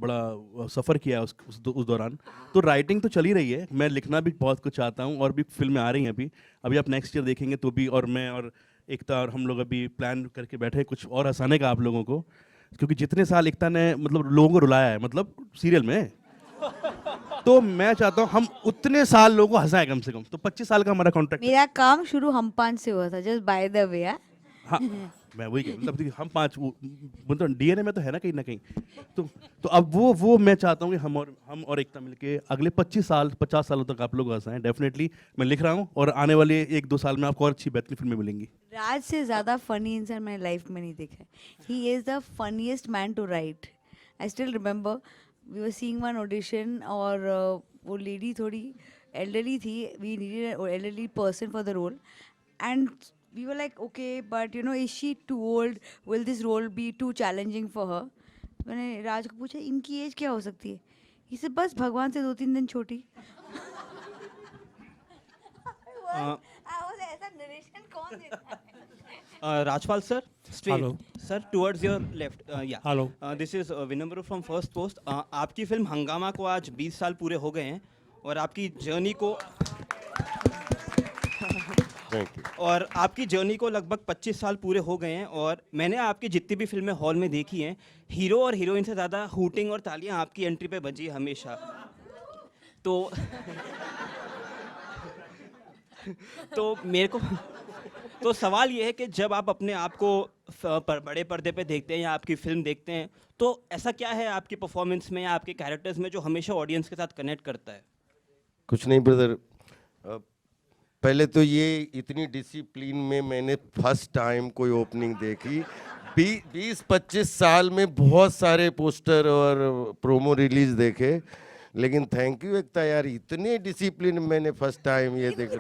बड़ा सफ़र किया है उस दौरान। तो राइटिंग तो चल ही रही है, मैं लिखना भी बहुत कुछ चाहता हूँ, और भी फिल्में आ रही हैं अभी। अभी आप नेक्स्ट ईयर देखेंगे तो भी, और मैं और एकता और हम लोग अभी प्लान करके बैठे हैं कुछ और हंसाने का आप लोगों को, क्योंकि जितने साल एकता ने मतलब लोगों को रुलाया है, मतलब सीरियल में, तो मैं चाहता हूँ हम उतने साल लोगों को हंसाएं कम से कम। तो 25 साल का हमारा कॉन्ट्रैक्ट है। मेरा काम शुरू हम 5 से हुआ था, जस्ट बाय द वे। हाँ, मैं वही कह मतलब देखिए, हम 5 मतलब डीएनए में तो है ना कहीं ना कहीं। तो अब वो मैं चाहता हूँ कि हम और एकता मिलके अगले 25 साल 50 सालों तक आप लोग हंसाएं। डेफिनेटली मैं लिख रहा हूँ, और आने वाले 1-2 साल में आपको और अच्छी बेहतरीन फिल्में मिलेंगी। राज से ज़्यादा फनी इंसान मैंने लाइफ में नहीं देखा है। He is the funniest man to write. I still remember we were seeing one audition, और वो लेडी थोड़ी एल्डरली थी, we needed an elderly person for the role, and we were like, okay, but you know, is she too old? Will this role be too challenging for her? मैंने राज को पूछा इनकी as क्या हो सकती है? इसे बस भगवान से 2-3 दिन छोटी। ऐसा नरेशन कौन देता है? Rajpal sir, straight. Hello. Sir, towards your left. Yeah. Hello. This is Vinamra from First Post. आपकी फिल्म हंगामा को आज 20 साल पूरे हो गए हैं, और आपकी जर्नी को और आपकी जर्नी को लगभग 25 साल पूरे हो गए हैं। और मैंने आपकी जितनी भी फिल्में हॉल में देखी हैं, हीरो और हीरोइन से ज़्यादा हूटिंग और तालियां आपकी एंट्री पे बजी हमेशा। तो मेरे को तो सवाल ये है कि जब आप अपने आप को बड़े पर्दे पे देखते हैं या आपकी फिल्म देखते हैं, तो ऐसा क्या है आपकी परफॉर्मेंस में या आपके कैरेक्टर्स में जो हमेशा ऑडियंस के साथ कनेक्ट करता है? कुछ नहीं ब्रदर, पहले तो ये इतनी डिसिप्लिन में मैंने फर्स्ट टाइम कोई ओपनिंग देखी। 20-25 साल में बहुत सारे पोस्टर और प्रोमो रिलीज देखे, लेकिन थैंक यू एकता यार, इतने डिसिप्लिन मैंने फर्स्ट टाइम ये देख।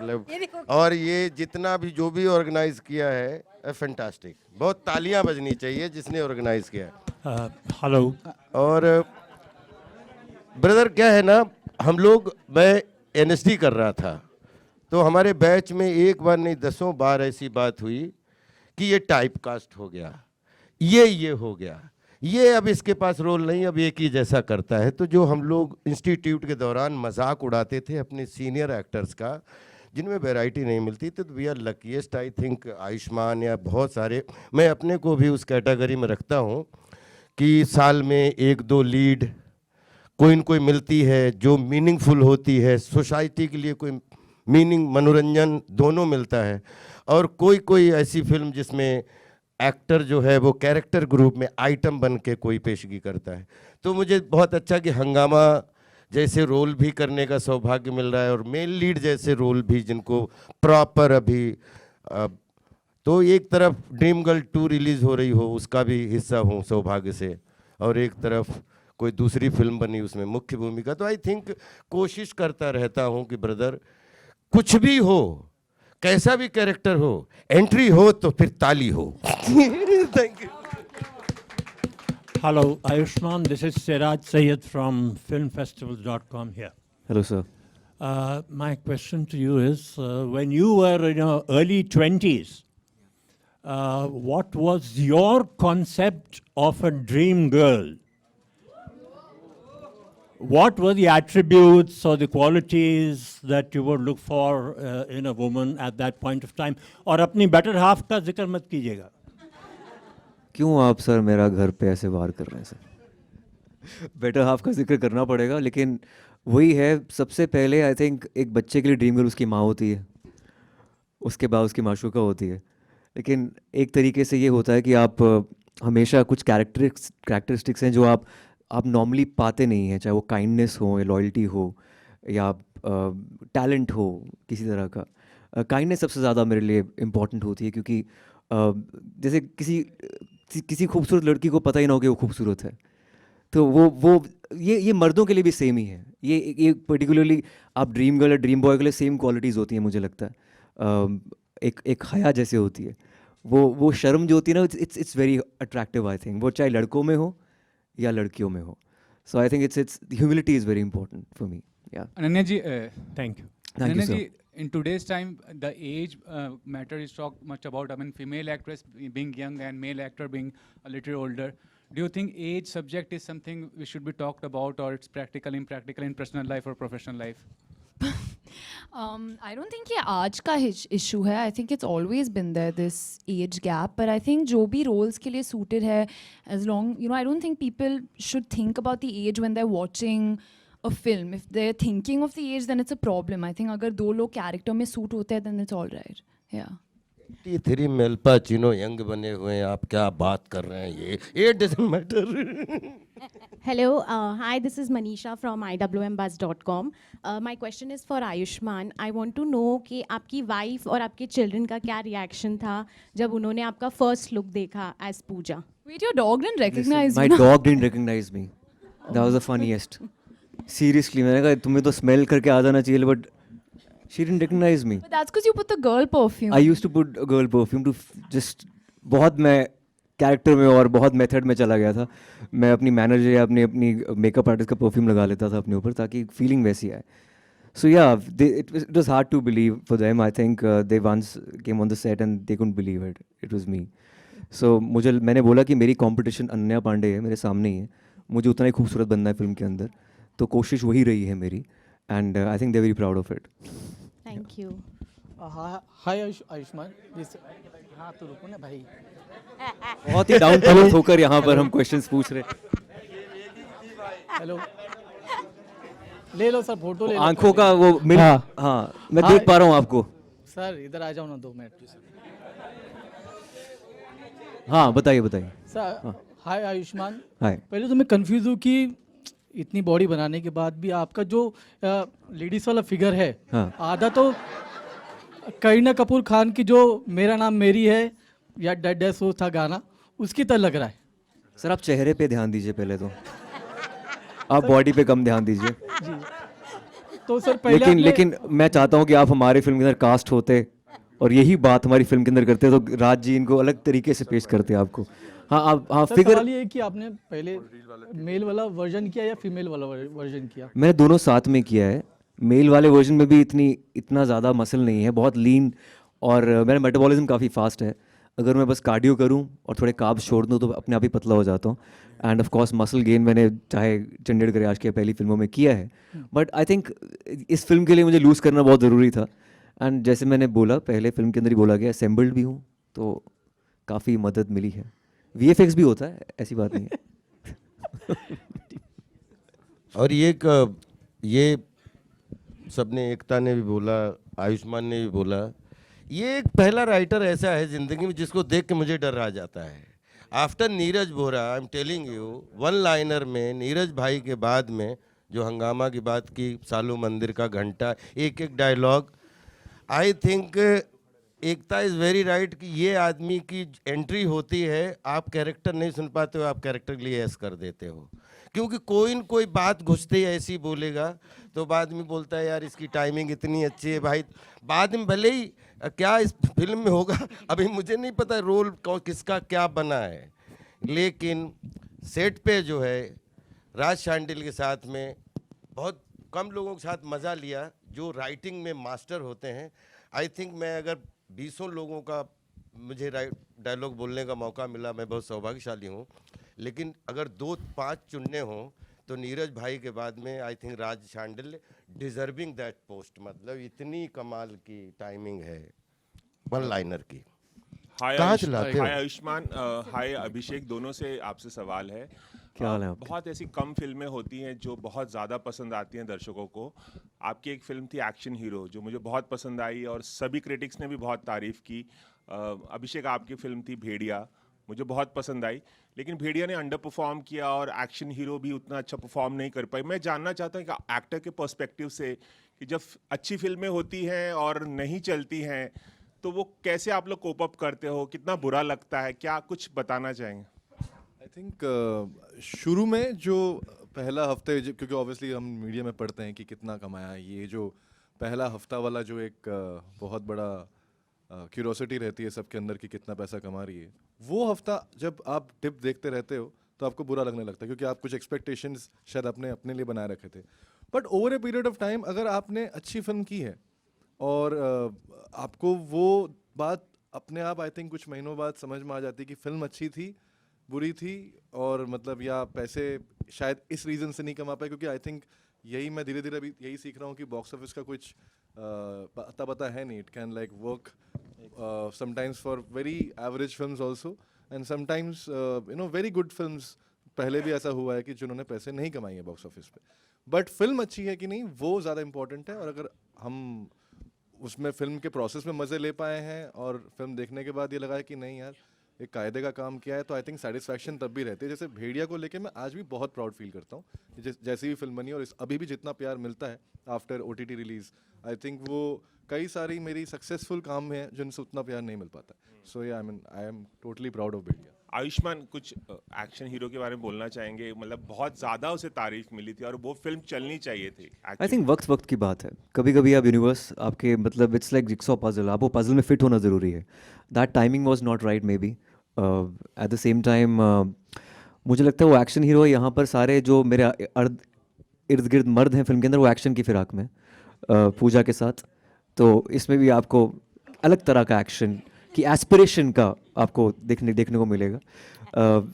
और ये जितना भी जो भी ऑर्गेनाइज किया है फैंटास्टिक, बहुत तालियां बजनी चाहिए जिसने ऑर्गेनाइज किया है। हेलो। और ब्रदर क्या है ना, हम लोग, मैं एनएसडी कर रहा था, तो हमारे बैच में एक बार नहीं 10 बार ऐसी बात हुई कि ये टाइप कास्ट हो गया, ये हो गया, ये अब इसके पास रोल नहीं, अब एक ही जैसा करता है। तो जो हम लोग इंस्टीट्यूट के दौरान मजाक उड़ाते थे अपने सीनियर एक्टर्स का, जिनमें वैरायटी नहीं मिलती, तो we are luckiest I think. Ayushmann या बहुत सारे, मैं अपने को भी उस कैटेगरी में रखता हूँ कि साल में 1-2 लीड कोई न कोई मिलती है जो मीनिंगफुल होती है, सोसाइटी के लिए कोई मीनिंग, मनोरंजन दोनों मिलता है। और कोई ऐसी फिल्म जिसमें एक्टर जो है वो कैरेक्टर ग्रुप में आइटम बन के कोई पेशगी करता है। तो मुझे बहुत अच्छा कि हंगामा जैसे रोल भी करने का सौभाग्य मिल रहा है, और मेन लीड जैसे रोल भी जिनको प्रॉपर अभी तो एक तरफ ड्रीम गर्ल 2 रिलीज़ हो रही हो, उसका भी हिस्सा हूँ सौभाग्य से, और एक तरफ कोई दूसरी फिल्म बनी उसमें मुख्य भूमिका। तो आई थिंक कोशिश करता रहता हूँ कि ब्रदर कुछ भी हो, कैसा भी कैरेक्टर हो, एंट्री हो तो फिर ताली हो। Thank you. Hello, Ayushman. This is Siraj Sayed from filmfestivals.com here. Hello, sir. My question to you is, when you were in your early 20s, what was your concept of a dream girl? What were the attributes or the qualities that you would look for in a woman at that point of time? और अपनी better half का जिक्र मत कीजिएगा। क्यों आप sir मेरा घर पे ऐसे वार कर रहे हैं सर? बेटर हाफ का जिक्र करना पड़ेगा, लेकिन वही है, सबसे पहले आई थिंक एक बच्चे के लिए ड्रीम गर्ल उसकी माँ होती है, उसके बाद उसकी माशूका होती है। लेकिन एक तरीके से ये होता है कि आप हमेशा कुछ कैरेक्टरिस्टिक्स हैं जो आप नॉर्मली पाते नहीं हैं, चाहे वो काइंडनेस हो या लॉयल्टी हो या टैलेंट हो किसी तरह का। काइंडनेस सबसे ज़्यादा मेरे लिए इम्पॉर्टेंट होती है, क्योंकि जैसे किसी खूबसूरत लड़की को पता ही ना हो कि वो खूबसूरत है, तो वो ये मर्दों के लिए भी सेम ही है। ये पर्टिकुलरली आप ड्रीम गर्ल या ड्रीम बॉय के लिए सेम क्वालिटीज़ होती हैं मुझे लगता है। एक हया जैसे होती है, वो शर्म जो होती है ना, it's very attractive I think, वो चाहे लड़कों में हो या लड़कियों में हो। So I think it's humility is very important for me. Yeah Ananya ji, Thank you. Ananya ji, in today's time the age matter is talked much about. I mean, female actress being young and male actor being a little older. do you think age subject is something we should be talked about, or it's practical, impractical in personal life or professional life? I don't think ये आज का issue है. I think it's always been there, this age gap. But I think जो भी roles के लिए suited है, as long, you know, I don't think people should think about the age when they're watching a film. If they're thinking of the age, then it's a problem. I think अगर दो लोग character में suit होते हैं, then it's all right. Yeah. 83 में अल्पाचिनो young बने हुए हैं, आप क्या बात कर रहे हैं, ये it doesn't matter. Hello, hi, this is Manisha from iwmbuzz.com. My question is for Ayushman. I want to know कि आपकी wife और आपके children का क्या reaction था जब उन्होंने आपका first look देखा as Pooja? Wait, your dog didn't recognize My you. dog didn't recognize me. That was the funniest. Seriously, मैंने कहा तुम्हें तो smell करके आ जाना चाहिए, but she didn't recognize me. But that's because you put the girl perfume. I used to put a girl perfume to just बहुत मैं character में और बहुत मेथड में चला गया था. मैं अपनी मैनेजर या अपनी मेकअप आर्टिस्ट का परफ्यूम लगा लेता था अपने ऊपर ताकि फीलिंग वैसी आए. So yeah, it was hard to believe for them. I think they once came on the set and they couldn't believe it. It was me. So मैंने बोला कि मेरी कंपटीशन अनन्या पांडे है, मेरे सामने ही है. मुझे उतना ही खूबसूरत बनना है फिल्म के अंदर. तो कोशिश वही रही है मेरी. And I think they're very proud of it. Thank you. हाय आयुष्मान. हाँ तो रुको ना भाई. बहुत ही डाउन टू अर्थ होकर यहाँ पर हम क्वेश्चंस पूछ रहे हैं. हेलो. ले लो सर, फोटो ले लो. आंखों का वो मिल. हाँ मैं देख पा रहा हूँ आपको. सर इधर आ जाओ ना 2 मिनट. हाँ बताइए. Sir hi Ayushmann. हाय. पहले तो मैं कंफ्यूज हूँ कि इतनी बॉडी बनाने के बाद भी आपका जो लेडीज वाला फिगर है, आधा तो करीना कपूर खान की जो मेरा नाम मेरी है या डेड डेड सो था गाना, उसकी तरह लग रहा है. सर आप चेहरे पे ध्यान दीजिए पहले तो. आप बॉडी पे कम ध्यान दीजिए. जी. तो सर पहले लेकिन मैं चाहता हूँ कि आप हमारे फिल्म के अंदर कास्ट होते और यही बात हमारी फिल्म के अंदर करते तो राज जी इनको अलग तरीके से पेश करते आपको. हाँ सर, फिगर. सवाल ये है कि आपने पहले मेल वाला वर्जन किया या फीमेल वाला वर्जन किया? मैंने दोनों साथ में किया है. मेल वाले वर्जन में भी इतना ज़्यादा मसल नहीं है, बहुत लीन, और मेरा मेटाबॉलिज्म काफ़ी फास्ट है. अगर मैं बस कार्डियो करूं और थोड़े कार्ब्स छोड़ दूं तो अपने आप ही पतला हो जाता हूं. End of course muscle gain मैंने चाहे चंडीगढ़ गैराज के पहली फिल्मों में किया है, बट आई थिंक इस फिल्म के लिए मुझे लूज़ करना बहुत ज़रूरी था. एंड जैसे मैंने बोला पहले फिल्म के अंदर ही बोला गया, असेंबल्ड भी हूँ तो काफ़ी मदद मिली है. VFX भी होता है, ऐसी बात नहीं है. और ये सबने, एकता ने भी बोला, आयुष्मान ने भी बोला, ये एक पहला राइटर ऐसा है ज़िंदगी में जिसको देख के मुझे डर आ जाता है. After Neeraj Bora, I am telling you, one liner में नीरज भाई के बाद में जो हंगामा की बात की, सालू मंदिर का घंटा, एक dialogue, I think Ekta is very right कि ये आदमी की एंट्री होती है, आप कैरेक्टर नहीं सुन पाते हो, आप कैरेक्टर के लिए ऐस कर देते हो, क्योंकि कोई न कोई बात घुसते ही ऐसी बोलेगा तो बाद में बोलता है यार इसकी टाइमिंग इतनी अच्छी है भाई. बाद में भले ही क्या इस फिल्म में होगा अभी मुझे नहीं पता रोल किसका क्या बना है, लेकिन सेट पे जो है राज शांडिल के साथ में बहुत कम लोगों के साथ मज़ा लिया जो राइटिंग में मास्टर होते हैं. आई थिंक मैं अगर 20 लोगों का मुझे डायलॉग बोलने का मौका मिला, मैं बहुत सौभाग्यशाली हूँ, लेकिन अगर 2-5 चुनने हों तो नीरज भाई के बाद में I think Raj Shandil deserving that post. मतलब इतनी कमाल की टाइमिंग है वन लाइनर की. कहाँ चलाते हो? हाय आयुष्मान, हाय अभिषेक, दोनों से आपसे सवाल है. क्या हाल है आपके? बहुत ऐसी कम फिल्में होती हैं जो बहुत ज़्यादा पसंद आती हैं दर्शकों को. आपकी एक फिल्म थी एक्शन हीरो जो मुझे बहुत पसंद आई और सभी क्रिटिक्स ने भी बहुत तारीफ़ की. अभिषेक आपकी फिल्म थी भेड़िया, मुझे बहुत पसंद आई, लेकिन भेड़िया ने अंडर परफॉर्म किया और एक्शन हीरो भी उतना अच्छा परफॉर्म नहीं कर पाई. मैं जानना चाहता हूँ कि एक्टर के पर्सपेक्टिव से कि जब अच्छी फिल्में होती हैं और नहीं चलती हैं तो वो कैसे आप लोग कोप अप करते हो, कितना बुरा लगता है, क्या कुछ बताना चाहेंगे? आई थिंक शुरू में जो पहला हफ्ते, क्योंकि ऑब्वियसली हम मीडिया में पढ़ते हैं कि कितना कमाया, ये जो पहला हफ्ता वाला जो एक बहुत बड़ा क्यूरोसिटी रहती है सबके अंदर कि कितना पैसा कमा रही है, वो हफ्ता जब आप टिप देखते रहते हो तो आपको बुरा लगने लगता है क्योंकि आप कुछ एक्सपेक्टेशंस शायद अपने लिए बनाए रखे थे. But over a period of time अगर आपने अच्छी फिल्म की है और आपको वो बात अपने आप आई थिंक कुछ महीनों बाद समझ में आ जाती है कि फिल्म अच्छी थी, बुरी थी, और मतलब या पैसे शायद इस रीज़न से नहीं कमा पाए, क्योंकि आई थिंक यही मैं धीरे धीरे अभी यही सीख रहा हूँ कि बॉक्स ऑफिस का कुछ अता पता है नहीं. It can like work sometimes for very average films also, and sometimes you know very good films. पहले भी ऐसा हुआ है कि जिन्होंने पैसे नहीं कमाए हैं बॉक्स ऑफिस पे. बट फिल्म अच्छी है कि नहीं वो ज़्यादा इंपॉर्टेंट है, और अगर हम उसमें फिल्म के प्रोसेस में मज़े ले पाए हैं और फिल्म देखने के बाद ये लगा है कि नहीं यार एक कायदे का काम किया है, तो आई थिंक सेटिस्फैक्शन तब भी रहती है. जैसे भेड़िया को लेके मैं आज भी बहुत प्राउड फील करता हूँ, जैसी भी फिल्म बनी, और अभी भी जितना प्यार मिलता है आफ्टर OTT रिलीज, आई थिंक वो कई सारी मेरी सक्सेसफुल काम हैं जिनसे उतना प्यार नहीं मिल पाता. So yeah I am totally proud of Bhediya. Ayushmann, कुछ एक्शन हीरो के बारे में बोलना चाहेंगे? मतलब बहुत ज़्यादा उसे तारीफ मिली थी और वो फिल्म चलनी चाहिए थी. आई थिंक वक्त की बात है. कभी कभी आप यूनिवर्स आपके मतलब इट्स लाइक जिक्सॉ पजल, आपको पजल में फिट होना ज़रूरी है. That timing was not right may be. At the same time मुझे लगता है वो एक्शन हीरो यहाँ पर सारे जो मेरे इर्द गिर्द मर्द हैं फिल्म के अंदर, वो एक्शन की फिराक में पूजा के साथ. तो इसमें भी आपको अलग तरह का एक्शन की एस्पिरेशन का आपको देखने को मिलेगा.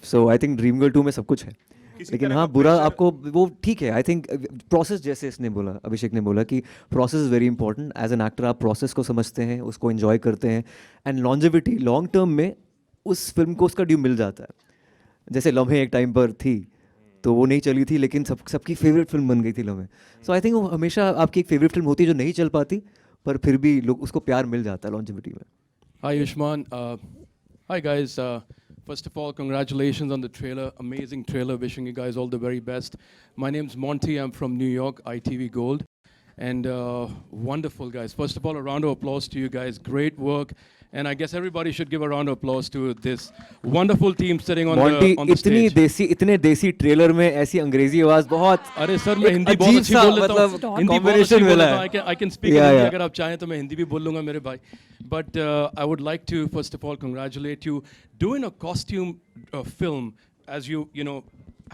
सो आई थिंक ड्रीम गर्ल 2 में सब कुछ है, लेकिन हाँ बुरा आपको वो ठीक है. आई थिंक प्रोसेस, जैसे इसने बोला, अभिषेक ने बोला कि process is very important. As an actor आप प्रोसेस को समझते हैं, उसको एंजॉय करते हैं, एंड लॉन्जेविटी लॉन्ग टर्म में उस फिल्म को उसका ड्यू मिल जाता है. जैसे लम्हे एक टाइम पर थी तो वो नहीं चली थी, लेकिन सबकी फेवरेट फिल्म बन गई थी लम्हे. सो आई थिंक वो हमेशा आपकी एक फेवरेट फिल्म होती है जो नहीं चल पाती, पर फिर भी लोग उसको प्यार मिल जाता है लॉन्जेविटी में. Hi Yushman. Hi guys. First of all, congratulations on the trailer. Amazing trailer. Wishing you guys all the very best. My name's Monty. I'm from New York, ITV Gold. And wonderful guys. First of all, a round of applause to you guys. Great work. And I guess everybody should give a round of applause to this wonderful team sitting on the stage. इतने देसी trailer में ऐसी अंग्रेजी आवाज बहुत. अरे sir मैं हिंदी बहुत अच्छी बोल लेता हूँ. हिंदी बहुत अच्छी बोल लेता हूँ. I can speak Hindi. अगर आप चाहें तो मैं हिंदी भी बोल लूँगा मेरे भाई. But I would like to first of all congratulate you. Doing a costume film, as you know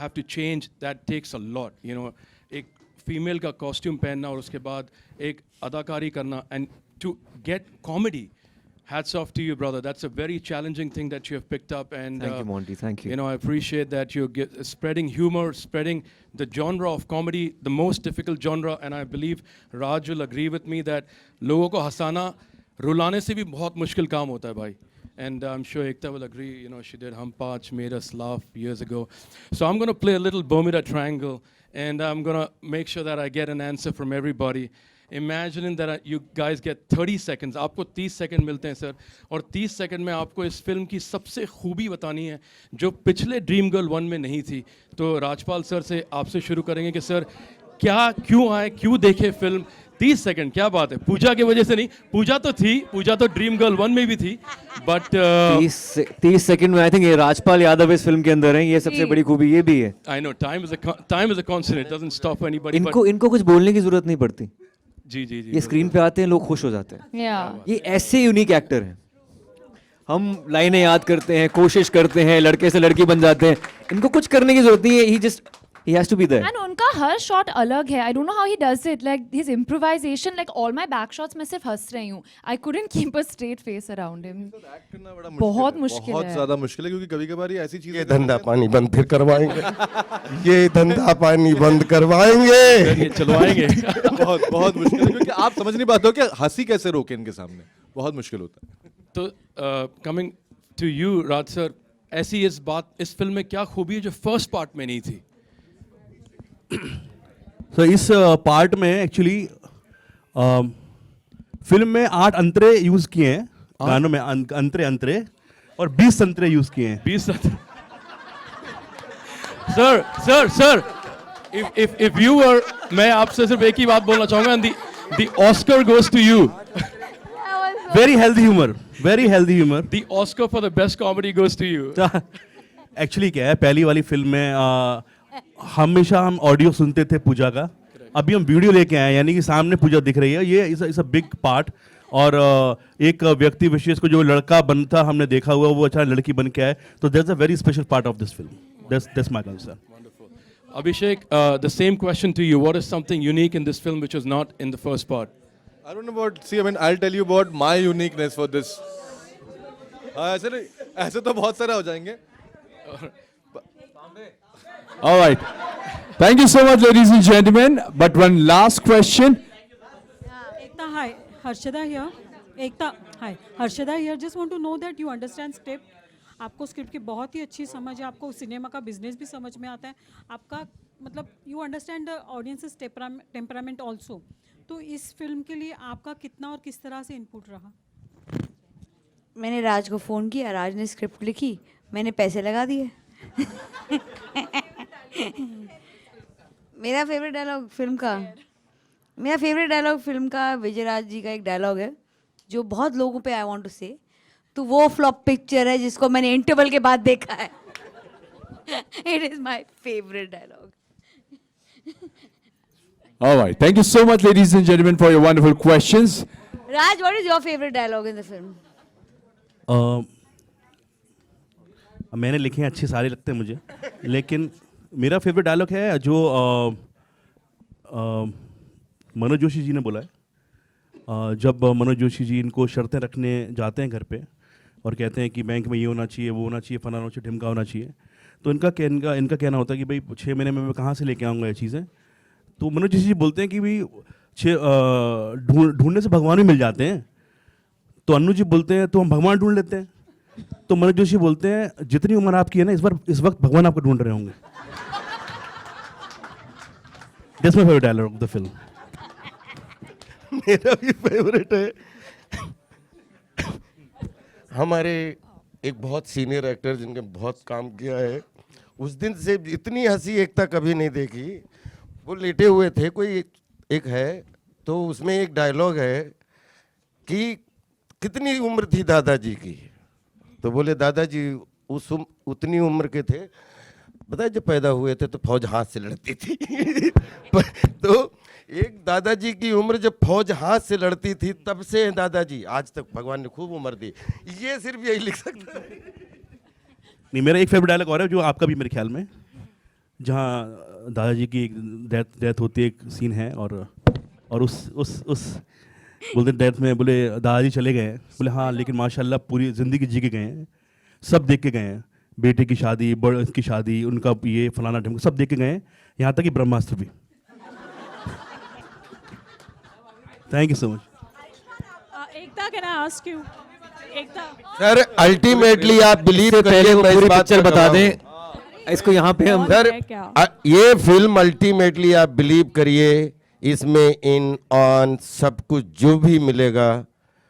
have to change, that takes a lot. You know, एक फीमेल का कॉस्ट्यूम पहनना और उसके बाद एक अदाकारी करना, and to get comedy. Hats off to you, brother. That's a very challenging thing that you have picked up, and thank you, Monty. Thank you. You know, I appreciate that you're spreading humor, spreading the genre of comedy, the most difficult genre, and I believe Raj will agree with me that लोगों को हंसाना, रुलाने से भी बहुत मुश्किल काम होता है भाई. And I'm sure Ekta will agree. You know, she did Hum Paanch, made us laugh years ago. So I'm going to play a little Bermuda Triangle, and I'm going to make sure that I get an answer from everybody. Imagine that you guys get 30 seconds. आपको 30 second मिलते हैं sir, और 30 second में आपको इस film की सबसे खूबी बतानी है जो पिछले ड्रीम गर्ल 1 में नहीं थी. तो राजपाल सर से आपसे शुरू करेंगे कि सर क्या, क्यों आए, क्यों देखे फिल्म. 30 सेकंड, क्या बात है. पूजा की वजह से नहीं, पूजा तो थी, पूजा तो ड्रीम गर्ल 1 में भी थी, बट 30 सेकंड में आई थिंक ये राजपाल यादव इस फिल्म के अंदर हैं. ये सबसे बड़ी खूबी ये भी है. I know time is a constant. It doesn't stop anybody. इनको कुछ बोलने की जरूरत नहीं पड़ती. जी जी जी. ये स्क्रीन पे आते हैं, लोग खुश हो जाते हैं. ये ऐसे यूनिक एक्टर हैं. हम लाइनें याद करते हैं, कोशिश करते हैं, लड़के से लड़की बन जाते हैं. इनको कुछ करने की जरूरत नहीं है. He has to be there. And उनका हर शॉट अलग है. I don't know how he does it. Like his improvisation, like all my back shots मैं सिर्फ हंस रही हूँ. I couldn't keep a straight face around him. बहुत मुश्किल है. बहुत ज़्यादा मुश्किल है, क्योंकि कभी-कभार ये ऐसी चीज़ें. ये धंधा पानी बंद फिर करवाएंगे. ये धंधा पानी बंद करवाएंगे. चलवाएंगे. बहुत मुश्किल है, क्योंकि आप समझ नहीं पाते हो कि हंसी कैसे रोके इनके सामने. बहुत मुश्किल होता है. तो coming to you Raj sir, ऐसी इस फिल्म में क्या खूबी है जो फर्स्ट पार्ट में नहीं थी? तो इस पार्ट में एक्चुअली फिल्म में 8 अंतरे यूज किए हैं. गानों में अंतरे और 20 संतरे यूज किए हैं. 20 संतरे. सर if you were, मैं आपसे सिर्फ एक ही बात बोलना चाहूंगा. the Oscar goes to you. Very healthy humor. The Oscar for the best comedy goes to you. Actually क्या है, पहली वाली फिल्म में हमेशा हम ऑडियो सुनते थे पूजा का. अभी हम वीडियो लेके आए, यानी कि सामने पूजा दिख रही है. ये इज अ बिग पार्ट. और एक व्यक्ति विशेष को जो लड़का बनता हमने देखा हुआ, वो अच्छा लड़की बन के आए. तो that's a very special part of this film. That's my concern. Abhishek, the same question to you. What is something unique in this film which was not in the first part? I don't know about. See, I mean, I'll tell you about my uniqueness for this. ऐसे तो बहुत सारे हो जाएंगे. All right. Thank you so much, ladies and gentlemen. But one last question. Ekta, hi. Harshada here. Ekta, hi. Harshada here. Just want to know that you understand script. आपको script की बहुत ही अच्छी समझ है, आपको सिनेमा का business भी समझ में आता है, आपका मतलब you understand the audiences temperament also. तो इस फिल्म के लिए आपका कितना और किस तरह से इनपुट रहा? मैंने राज को फ़ोन किया, राज ने स्क्रिप्ट लिखी, मैंने पैसे लगा दिए. मेरा फेवरेट डायलॉग फिल्म का विजय राज जी का एक डायलॉग है जो बहुत लोगों पे आई वांट टू से, तो वो फ्लॉप पिक्चर है जिसको मैंने इंटरवल के बाद देखा है. It is my favourite dialogue. All right. Thank you so much, ladies and gentlemen, for your wonderful questions. Raj, what is your favorite dialogue in the film? मैंने लिखे हैं, अच्छे सारे लगते हैं मुझे, लेकिन मेरा फेवरेट डायलॉग है जो मनोज जोशी जी ने बोला है. जब मनोज जोशी जी इनको शर्तें रखने जाते हैं घर पे और कहते हैं कि बैंक में ये होना चाहिए, वो होना चाहिए, फलाना होना चाहिए, ढिमका होना चाहिए, तो इनका कहना होता है कि भाई 6 महीने में मैं कहाँ से लेके आऊँगा ये चीज़ें. तो मनोज जोशी जी बोलते हैं कि भाई ढूंढने से भगवान भी मिल जाते हैं. तो अन्नू जी बोलते हैं तो हम भगवान ढूंढ लेते हैं. तो मनोज जोशी बोलते हैं जितनी उम्र आपकी है ना, इस वक्त भगवान आपको ढूंढ रहे होंगे. That's my favourite dialogue of the film. मेरा भी फेवरेट है. हमारे एक बहुत सीनियर एक्टर जिनके बहुत काम किया है, उस दिन से इतनी हंसी एकता कभी नहीं देखी. वो लेटे हुए थे, कोई एक है, तो उसमें एक डायलॉग है कि कितनी उम्र थी दादाजी की, तो बोले दादाजी उतनी उम्र के थे, बताए जब पैदा हुए थे तो फौज हाथ से लड़ती थी. तो एक दादाजी की उम्र जब फौज हाथ से लड़ती थी तब से दादाजी आज तक भगवान ने खूब उम्र दी. ये सिर्फ यही लिख सकता है. नहीं, मेरा एक फेवरेट डायलॉग और है जो आपका भी मेरे ख्याल में, जहाँ दादाजी की डेथ होती है, एक सीन है, और उस बोलते डेथ में बोले दादाजी चले गए हैं, बोले हाँ लेकिन माशाल्लाह पूरी ज़िंदगी जी के गए हैं, सब देख के गए हैं, बेटे की शादी, बड़ की शादी, उनका ये फलाना ढिमका सब देख के गए हैं, यहाँ तक कि ब्रह्मास्त्र भी. Thank you so much. Ekta, can I ask you? Ekta sir, ultimately आप बिलीव पहले वो पूरी पिक्चर बता दें इसको यहाँ पे हम. सर, ये फिल्म अल्टीमेटली आप बिलीव करिए, इसमें इन ऑन सब कुछ जो भी मिलेगा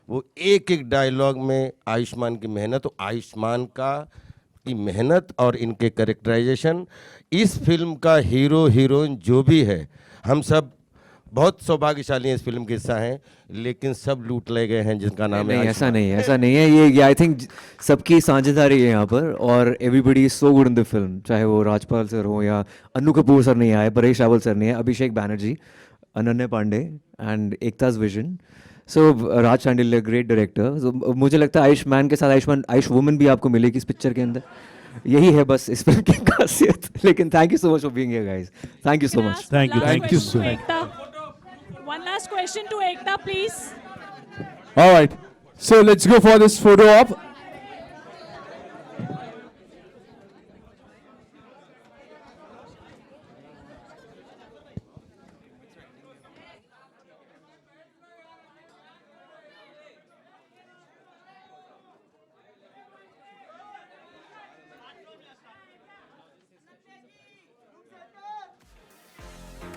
वो एक एक डायलॉग में आयुष्मान की मेहनत, तो आयुष्मान की मेहनत और इनके कैरेक्टराइजेशन, इस फिल्म का हीरो हीरोइन जो भी है, हम सब बहुत सौभाग्यशाली हैं, इस फिल्म के हिस्सा हैं, लेकिन सब लूट ले गए हैं जिनका नाम है. ऐसा नहीं है. ये आई थिंक सबकी साझेदारी है यहाँ पर, और everybody is so good in the film, चाहे वो राजपाल सर हो या अन्नू कपूर सर नहीं आए, परेश रावल सर नहीं है, अभिषेक बैनर्जी, अनन्या पांडे एंड एकताज vision. So Raj Shandilya great director. So मुझे लगता है आयुष्मान के साथ आयुष वुमन भी आपको मिलेगी इस पिक्चर के अंदर. यही है बस इस फिल्म की खासियत. लेकिन thank you so much for being here guys. Thank you so much. Thank you so much. One last question to Ekta, please. All right. So let's go for this photo op.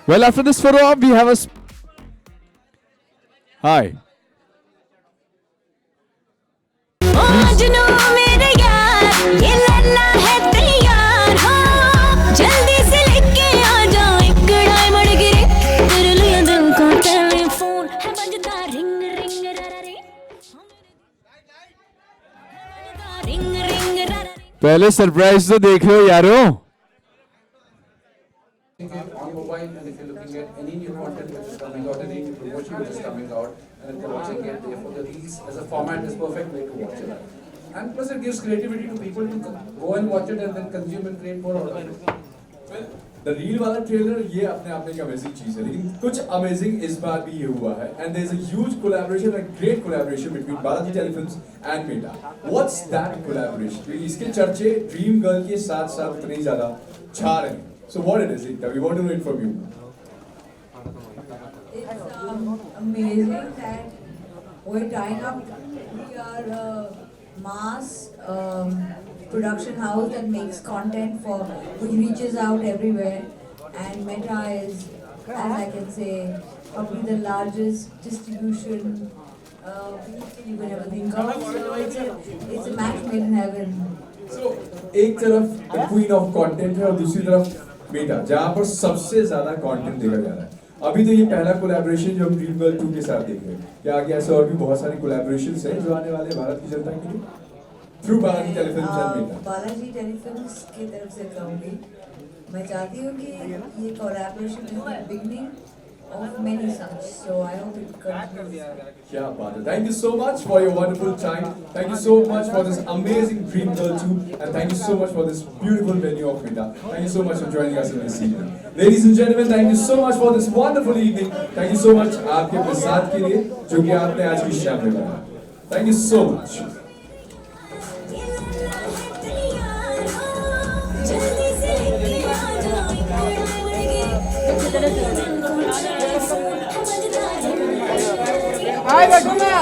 Well, after this photo op, we have a Hi. पहले surprise तो देख लो यारो. On mobile, and if you're looking at any new content which is coming out, any new promotion which is coming out, and if you're watching it, therefore the Reels as a format is perfect way to watch it. And plus it gives creativity to people to go and watch it and then consume and create more out of it. Well, the reel वाला trailer ये अपने आप में एक amazing चीज है, लेकिन कुछ अमेजिंग इस बार भी ये हुआ है, and there is a huge collaboration, a great collaboration between Balaji Telefilms and Meta. What's that collaboration? क्योंकि इसके चर्चे ड्रीम गर्ल के साथ साथ इतनी ज्यादा छा रहे हैं. So what it is? We want to know it from you. It's amazing that we're tying up. We are a mass production house that makes content for, which reaches out everywhere. And Meta is, as I can say, probably the largest distribution you can ever think of. So it's a match made in heaven. So एक तरफ queen of content है और दूसरी तरफ Meta, जहाँ पर सबसे ज्यादा कंटेंट देखा जा रहा है. अभी तो ये पहला कोलैबोरेशन जो हम ड्रीम गर्ल 2 के साथ देख रहे हैं, क्या आगे ऐसे और भी बहुत सारे कोलैबोरेशंस हैं जो आने वाले भारत की जनता के लिए through Balaji Telefilms and Meta? Balaji telefilms की तरफ से कहूँगी, मैं चाहती हूँ कि ये collaboration is the beginning of many such, so I hope it continues. क्या बात है. Thank you so much for your wonderful time. Thank you so much for this amazing Dream Girl 2, and thank you so much for this beautiful venue of Meta. Thank you so much for joining us in this evening. Ladies and gentlemen, thank you so much for this wonderful evening. Thank you so much आपके प्रसाद के लिए जो कि आपने आज की शाम में बनाया. Thank you so much. Ay, vacuna!